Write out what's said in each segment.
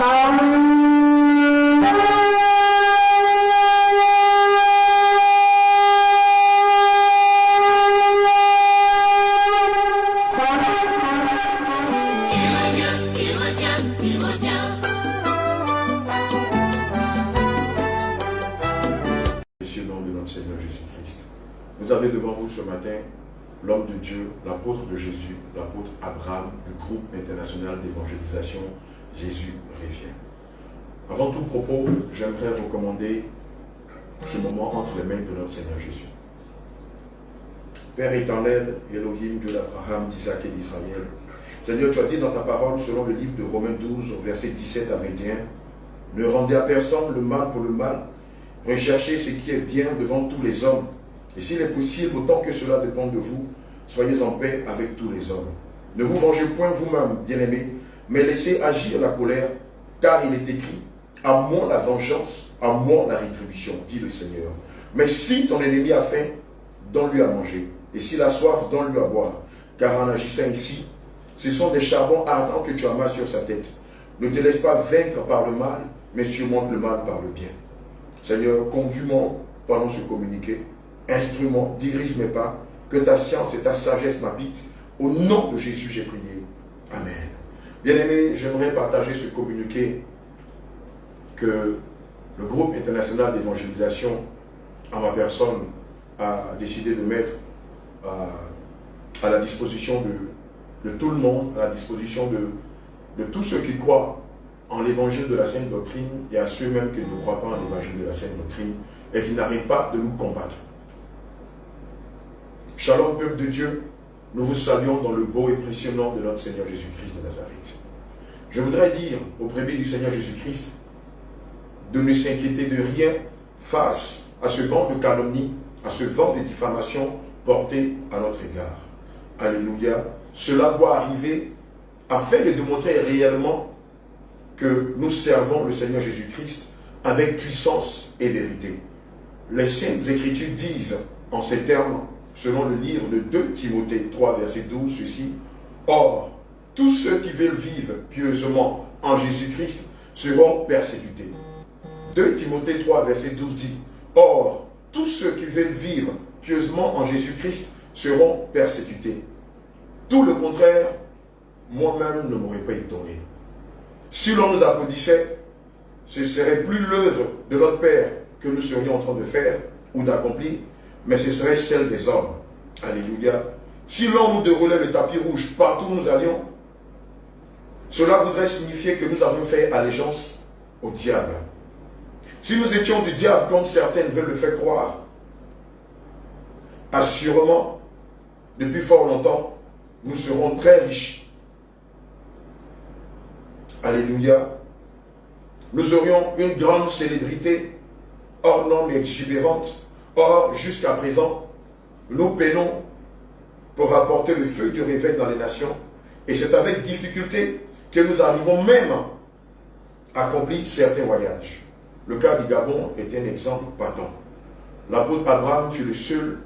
Vous avez devant vous ce matin l'homme de Dieu, l'apôtre de Jésus, l'apôtre Abraham du groupe international d'évangélisation Jésus revient. Avant tout propos, j'aimerais recommander ce moment entre les mains de notre Seigneur Jésus. Père éternel, Elohim, Dieu d'Abraham, d'Isaac et d'Israël, Seigneur, tu as dit dans ta parole, selon le livre de Romains 12, versets 17 à 21, ne rendez à personne le mal pour le mal, recherchez ce qui est bien devant tous les hommes. Et s'il est possible, autant que cela dépend de vous, soyez en paix avec tous les hommes. Ne vous vengez point vous-même, bien-aimés, mais laissez agir la colère, car il est écrit, à moi la vengeance, à moi la rétribution, dit le Seigneur. Mais si ton ennemi a faim, donne-lui à manger, et s'il a soif, donne-lui à boire. Car en agissant ici, ce sont des charbons ardents que tu amasses sur sa tête. Ne te laisse pas vaincre par le mal, mais surmonte le mal par le bien. Seigneur, conduis-moi pendant ce communiqué. Instrument, dirige mes pas, que ta science et ta sagesse m'habitent. Au nom de Jésus, j'ai prié. Amen. Bien-aimés, j'aimerais partager ce communiqué que le groupe international d'évangélisation, en ma personne, a décidé de mettre à la disposition de tout le monde, à la disposition de tous ceux qui croient en l'évangile de la Sainte Doctrine et à ceux même qui ne croient pas en l'évangile de la Sainte Doctrine et qui n'arrivent pas de nous combattre. Shalom, peuple de Dieu, nous vous saluons dans le beau et précieux nom de notre Seigneur Jésus-Christ de Nazareth. Je voudrais dire au brebis du Seigneur Jésus-Christ de ne s'inquiéter de rien face à ce vent de calomnie, à ce vent de diffamation porté à notre égard. Alléluia. Cela doit arriver afin de démontrer réellement que nous servons le Seigneur Jésus-Christ avec puissance et vérité. Les Saintes Écritures disent en ces termes, selon le livre de 2 Timothée 3, verset 12, ceci, « Or, tous ceux qui veulent vivre pieusement en Jésus-Christ seront persécutés. » 2 Timothée 3, verset 12 dit, « Or, tous ceux qui veulent vivre pieusement en Jésus-Christ seront persécutés. » Tout le contraire, moi-même ne m'aurait pas étonné. Si l'on nous applaudissait, ce serait plus l'œuvre de notre Père que nous serions en train de faire ou d'accomplir, mais ce serait celle des hommes. Alléluia. Si l'on nous déroulait le tapis rouge partout où nous allions, cela voudrait signifier que nous avons fait allégeance au diable. Si nous étions du diable, comme certaines veulent le faire croire, assurément, depuis fort longtemps, nous serons très riches. Alléluia. Nous aurions une grande célébrité, hors norme et exubérante. Or, jusqu'à présent, nous peinons pour apporter le feu du réveil dans les nations. Et c'est avec difficulté que nous arrivons même à accomplir certains voyages. Le cas du Gabon est un exemple patent. L'apôtre Abraham fut le seul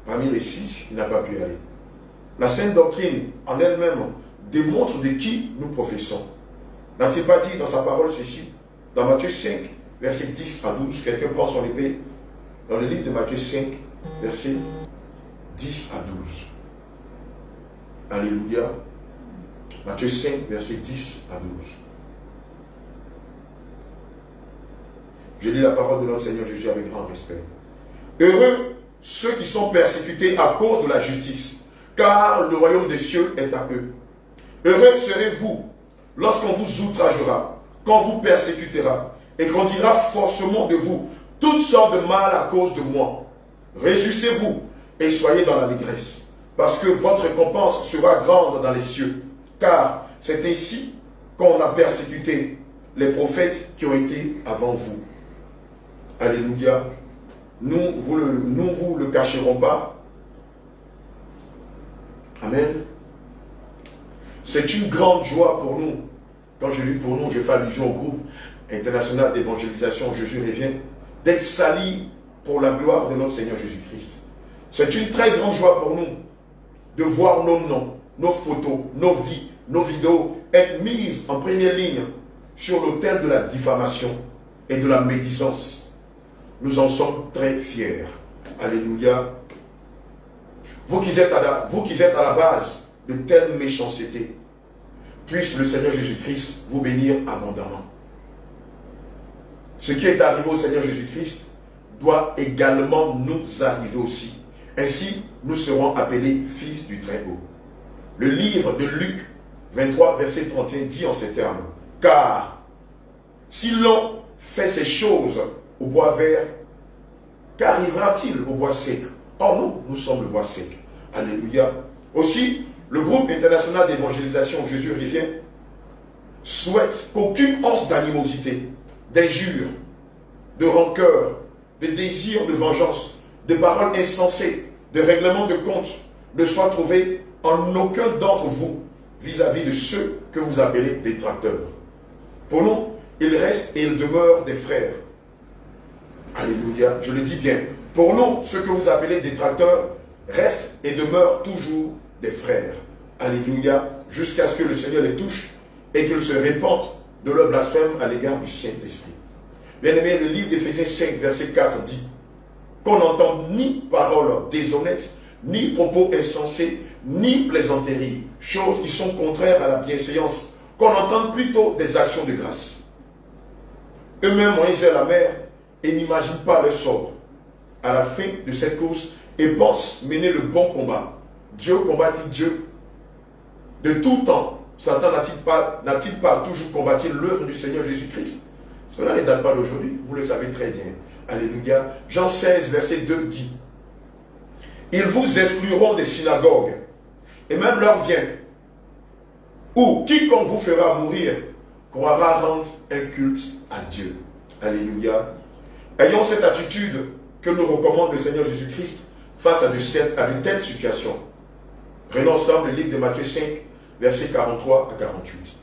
parmi les 6 qui n'a pas pu y aller. La Sainte Doctrine en elle-même démontre de qui nous professons. N'a-t-il pas dit dans sa parole ceci, dans Matthieu 5, verset 10 à 12, quelqu'un prend son épée, dans le livre de Matthieu 5, verset 10 à 12. Alléluia. Matthieu 5, verset 10 à 12. Je lis la parole de notre Seigneur Jésus avec grand respect. Heureux ceux qui sont persécutés à cause de la justice, car le royaume des cieux est à eux. Heureux serez-vous lorsqu'on vous outragera, qu'on vous persécutera, et qu'on dira forcément de vous toutes sortes de mal à cause de moi. Réjouissez-vous et soyez dans l'allégresse, parce que votre récompense sera grande dans les cieux, car c'est ainsi qu'on a persécuté les prophètes qui ont été avant vous. Alléluia. Nous vous le cacherons pas. Amen. C'est une grande joie pour nous. Quand je dis pour nous, je fais allusion au groupe international d'évangélisation Jésus revient, d'être sali pour la gloire de notre Seigneur Jésus-Christ. C'est une très grande joie pour nous de voir nos noms, nos photos, nos vies, nos vidéos être mises en première ligne sur l'autel de la diffamation et de la médisance. Nous en sommes très fiers. Alléluia. Vous qui êtes à la base de telle méchanceté, puisse le Seigneur Jésus-Christ vous bénir abondamment. Ce qui est arrivé au Seigneur Jésus-Christ doit également nous arriver aussi. Ainsi, nous serons appelés fils du Très-Haut. Le livre de Luc 23, verset 31 dit en ces termes, « Car si l'on fait ces choses au bois vert, qu'arrivera-t-il au bois sec? Oh non, nous sommes le bois sec. » Alléluia. Aussi, le groupe international d'évangélisation Jésus revient souhaite qu'aucune once d'animosité, d'injure, de rancœur, de désir de vengeance, de paroles insensées, de règlement de compte ne soit trouvée en aucun d'entre vous vis-à-vis de ceux que vous appelez détracteurs. Pour nous, ils restent et ils demeurent des frères. Alléluia, je le dis bien. Pour nous, ceux que vous appelez détracteurs restent et demeurent toujours des frères. Alléluia, jusqu'à ce que le Seigneur les touche et qu'ils se répandent de leur blasphème à l'égard du Saint-Esprit. Bien-aimé, le livre d'Éphésiens 5, verset 4 dit qu'on n'entende ni paroles déshonnêtes, ni propos insensés, ni plaisanteries, choses qui sont contraires à la bienséance, qu'on entende plutôt des actions de grâce. Eux-mêmes ont aisé la mer et n'imaginent pas leur sort. À la fin de cette course, et pensent mener le bon combat. Dieu combat-il Dieu? De tout temps, Satan n'a-t-il pas toujours combattu l'œuvre du Seigneur Jésus-Christ? Cela ne date pas d'aujourd'hui, vous le savez très bien. Alléluia. Jean 16, verset 2 dit, « Ils vous excluront des synagogues, et même l'heure vient, où quiconque vous fera mourir croira rendre un culte à Dieu. » Alléluia. Ayons cette attitude que nous recommande le Seigneur Jésus-Christ face à de telles situations. Prenons ensemble le livre de Matthieu 5, versets 43 à 48.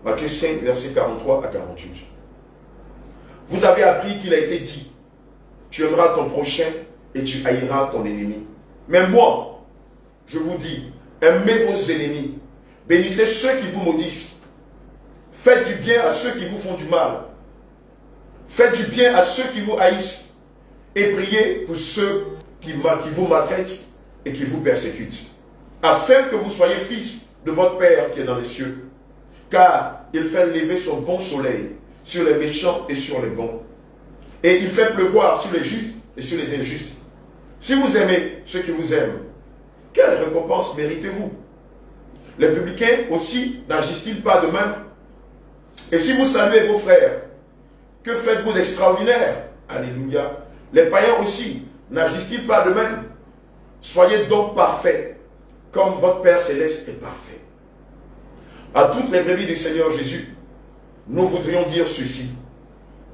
Matthieu 5, versets 43 à 48. Vous avez appris qu'il a été dit, tu aimeras ton prochain et tu haïras ton ennemi. Mais moi, je vous dis, aimez vos ennemis, bénissez ceux qui vous maudissent, faites du bien à ceux qui vous font du mal, faites du bien à ceux qui vous haïssent, et priez pour ceux qui vous maltraitent et qui vous persécutent, afin que vous soyez fils de votre Père qui est dans les cieux. Car il fait lever son bon soleil sur les méchants et sur les bons. Et il fait pleuvoir sur les justes et sur les injustes. Si vous aimez ceux qui vous aiment, quelle récompense méritez-vous? Les publicains aussi n'agissent-ils pas de même? Et si vous saluez vos frères, que faites-vous d'extraordinaire? Alléluia. Les païens aussi n'agissent-ils pas de même? Soyez donc parfaits, comme votre Père Céleste est parfait. À toutes les brebis du Seigneur Jésus, nous voudrions dire ceci.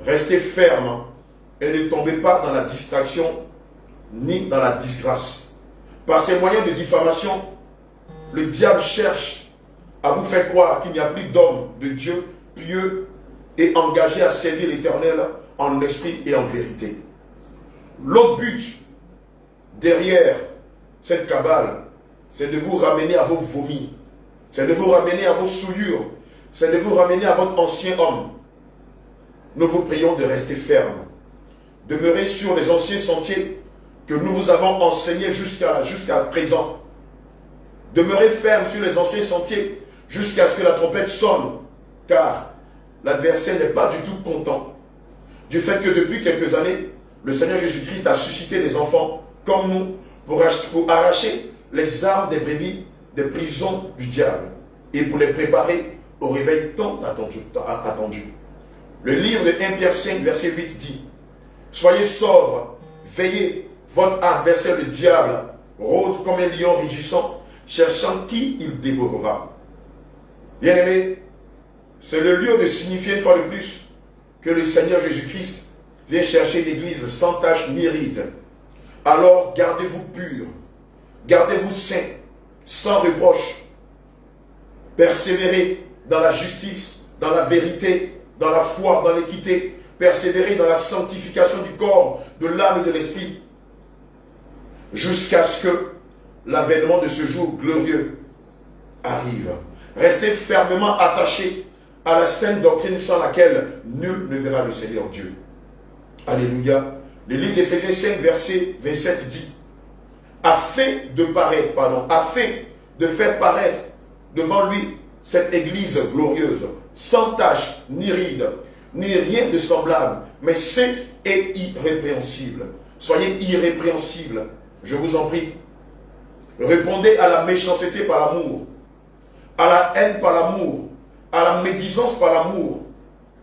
Restez fermes et ne tombez pas dans la distraction ni dans la disgrâce. Par ces moyens de diffamation, le diable cherche à vous faire croire qu'il n'y a plus d'hommes de Dieu pieux et engagés à servir l'Éternel en esprit et en vérité. L'autre but derrière cette cabale, c'est de vous ramener à vos vomis, c'est de vous ramener à vos souillures, c'est de vous ramener à votre ancien homme. Nous vous prions de rester ferme. Demeurez sur les anciens sentiers que nous vous avons enseignés jusqu'à présent. Demeurez ferme sur les anciens sentiers jusqu'à ce que la trompette sonne, car l'adversaire n'est pas du tout content du fait que depuis quelques années, le Seigneur Jésus-Christ a suscité des enfants comme nous pour arracher les armes des brebis des prisons du diable et pour les préparer au réveil tant attendu. Le livre de 1 Pierre 5, verset 8 dit, « Soyez sobres, veillez, votre adversaire le diable rôde comme un lion rugissant, cherchant qui il dévorera. » Bien-aimés, c'est le lieu de signifier une fois de plus que le Seigneur Jésus-Christ vient chercher l'Église sans tache ni ride. Alors gardez-vous purs, gardez-vous saints, sans reproche. Persévérez dans la justice, dans la vérité, dans la foi, dans l'équité. Persévérez dans la sanctification du corps, de l'âme et de l'esprit, jusqu'à ce que l'avènement de ce jour glorieux arrive. Restez fermement attachés à la sainte doctrine sans laquelle nul ne verra le Seigneur Dieu. Alléluia. Le livre d'Éphésiens 5, verset 27 dit, afin de faire paraître devant lui cette église glorieuse, sans tache, ni ride, ni rien de semblable, mais sainte et irrépréhensible. Soyez irrépréhensibles, je vous en prie. Répondez à la méchanceté par l'amour, à la haine par l'amour, à la médisance par l'amour,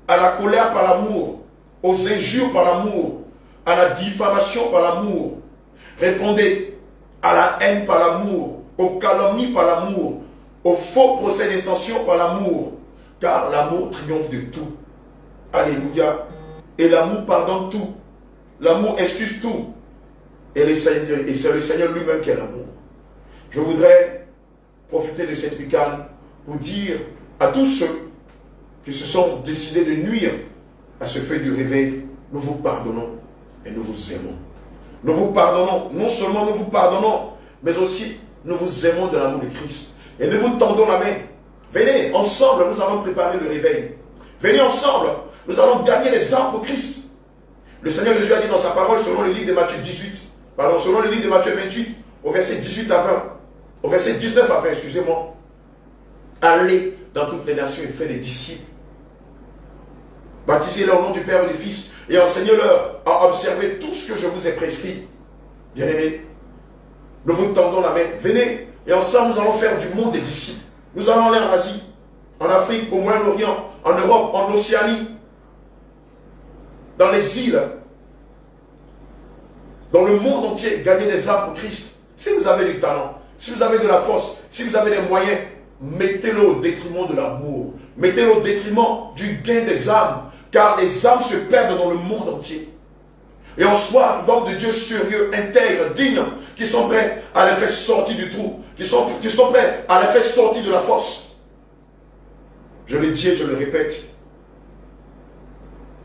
à la colère par l'amour, aux injures par l'amour, à la diffamation par l'amour. Répondez à la haine par l'amour, aux calomnies par l'amour, aux faux procès d'intention par l'amour, car l'amour triomphe de tout. Alléluia. Et l'amour pardonne tout. L'amour excuse tout. Et c'est le Seigneur lui-même qui est l'amour. Je voudrais profiter de cette week-end pour dire à tous ceux qui se sont décidés de nuire à ce feu du réveil, nous vous pardonnons et nous vous aimons. Nous vous pardonnons, non seulement nous vous pardonnons, mais aussi nous vous aimons de l'amour de Christ. Et nous vous tendons la main. Venez, ensemble, nous allons préparer le réveil. Venez ensemble, nous allons gagner les âmes pour Christ. Le Seigneur Jésus a dit dans sa parole, selon le livre de Matthieu 18, selon le livre de Matthieu 28, au verset 18 à 20, au verset 19 à 20, excusez-moi, allez dans toutes les nations et faites des disciples. Baptisez-les au nom du Père et du Fils et enseignez-leur à observer tout ce que je vous ai prescrit. Bien-aimés, nous vous tendons la main. Venez et ensemble nous allons faire du monde des disciples. Nous allons aller en Asie, en Afrique, au Moyen-Orient, en Europe, en Océanie, dans les îles, dans le monde entier, gagner des âmes pour Christ. Si vous avez du talent, si vous avez de la force, si vous avez des moyens, mettez-le au détriment de l'amour. Mettez-le au détriment du gain des âmes, car les âmes se perdent dans le monde entier. Et on soif d'hommes de Dieu sérieux, intègres, dignes, qui sont prêts à les faire sortir du trou, qui sont prêts à les faire sortir de la force. Je le dis et je le répète,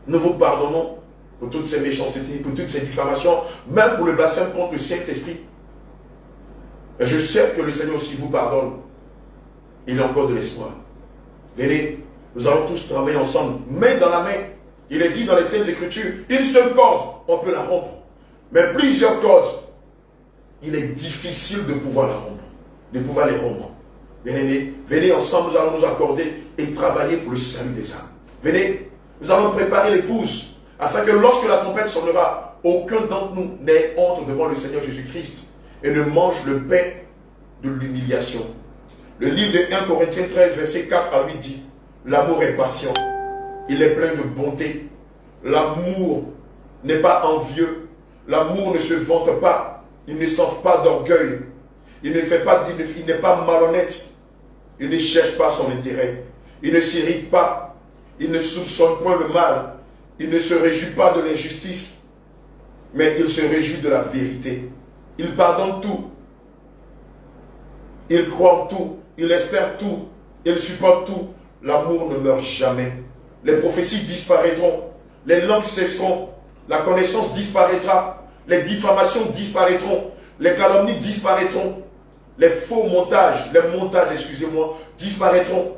nous vous pardonnons pour toutes ces méchancetés, pour toutes ces diffamations, même pour le blasphème contre le Saint-Esprit. Et je sais que le Seigneur aussi vous pardonne. Il y a encore de l'espoir. Venez, nous allons tous travailler ensemble, main dans la main. Il est dit dans les Saintes Écritures, une seule corde, on peut la rompre. Mais plusieurs cordes, il est difficile de pouvoir la rompre, de pouvoir les rompre. Bien-aimés, venez ensemble, nous allons nous accorder et travailler pour le salut des âmes. Venez, nous allons préparer l'épouse, afin que lorsque la trompette sonnera, aucun d'entre nous n'ait honte devant le Seigneur Jésus-Christ et ne mange le pain de l'humiliation. Le livre de 1 Corinthiens 13, verset 4 à 8 dit, l'amour est patient, il est plein de bonté. L'amour n'est pas envieux, l'amour ne se vante pas, il ne s'enfle pas d'orgueil, il n'est pas malhonnête, il ne cherche pas son intérêt, il ne s'irrite pas, il ne soupçonne point le mal, il ne se réjouit pas de l'injustice, mais il se réjouit de la vérité. Il pardonne tout, il croit en tout, il espère tout, il supporte tout. L'amour ne meurt jamais. Les prophéties disparaîtront, les langues cesseront, la connaissance disparaîtra, les diffamations disparaîtront, les calomnies disparaîtront, les faux montages, disparaîtront,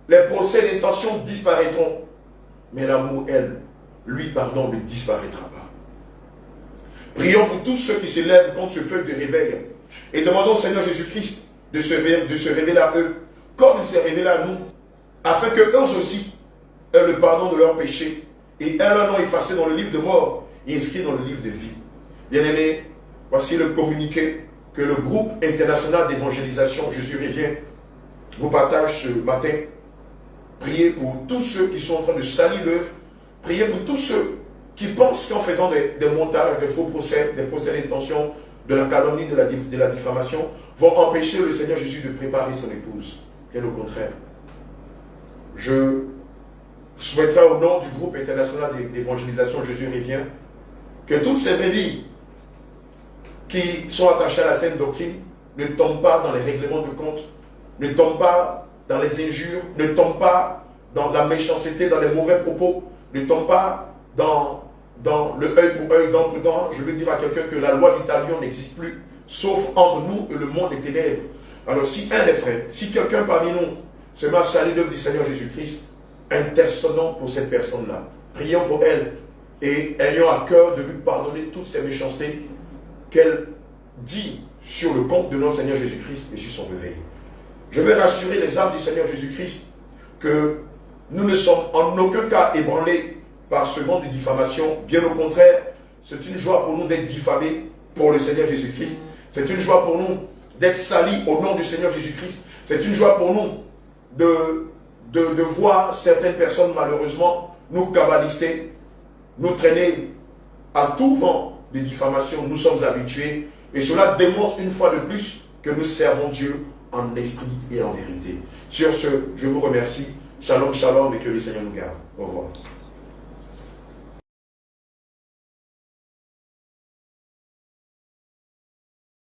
les procès d'intention disparaîtront. Mais l'amour, lui, ne disparaîtra pas. Prions pour tous ceux qui se lèvent contre ce feu de réveil et demandons au Seigneur Jésus-Christ de se révéler à eux, comme il s'est révélé à nous, afin que eux aussi aient le pardon de leurs péchés et aient leur nom effacé dans le livre de mort et inscrit dans le livre de vie. Bien-aimés, voici le communiqué que le groupe international d'évangélisation Jésus revient vous partage ce matin. Priez pour tous ceux qui sont en train de salir l'œuvre. Priez pour tous ceux qui pensent qu'en faisant des montages, des faux procès, des procès d'intention, de la calomnie, de la diffamation, vont empêcher le Seigneur Jésus de préparer son épouse. Bien au contraire. Je souhaiterais au nom du groupe international d'évangélisation Jésus revient que toutes ces brebis qui sont attachées à la sainte doctrine ne tombent pas dans les règlements de compte, ne tombent pas dans les injures, ne tombent pas dans la méchanceté, dans les mauvais propos, ne tombent pas dans le œil pour œil, dent pour dent. Je veux dire à quelqu'un que la loi du talion n'existe plus, sauf entre nous et le monde des ténèbres. Alors si un des frères, si quelqu'un parmi nous se met à salir l'œuvre du Seigneur Jésus-Christ, intercédons pour cette personne-là. Prions pour elle et ayons à cœur de lui pardonner toutes ces méchancetés qu'elle dit sur le compte de notre Seigneur Jésus-Christ et sur son réveil. Je veux rassurer les âmes du Seigneur Jésus-Christ que nous ne sommes en aucun cas ébranlés par ce vent de diffamation. Bien au contraire, c'est une joie pour nous d'être diffamés pour le Seigneur Jésus-Christ. C'est une joie pour nous d'être salis au nom du Seigneur Jésus-Christ. C'est une joie pour nous de voir certaines personnes malheureusement nous cabalister, nous traîner à tout vent de diffamation. Nous sommes habitués et cela démontre une fois de plus que nous servons Dieu en esprit et en vérité. Sur ce, je vous remercie. Shalom, shalom et que le Seigneur nous garde. Au revoir.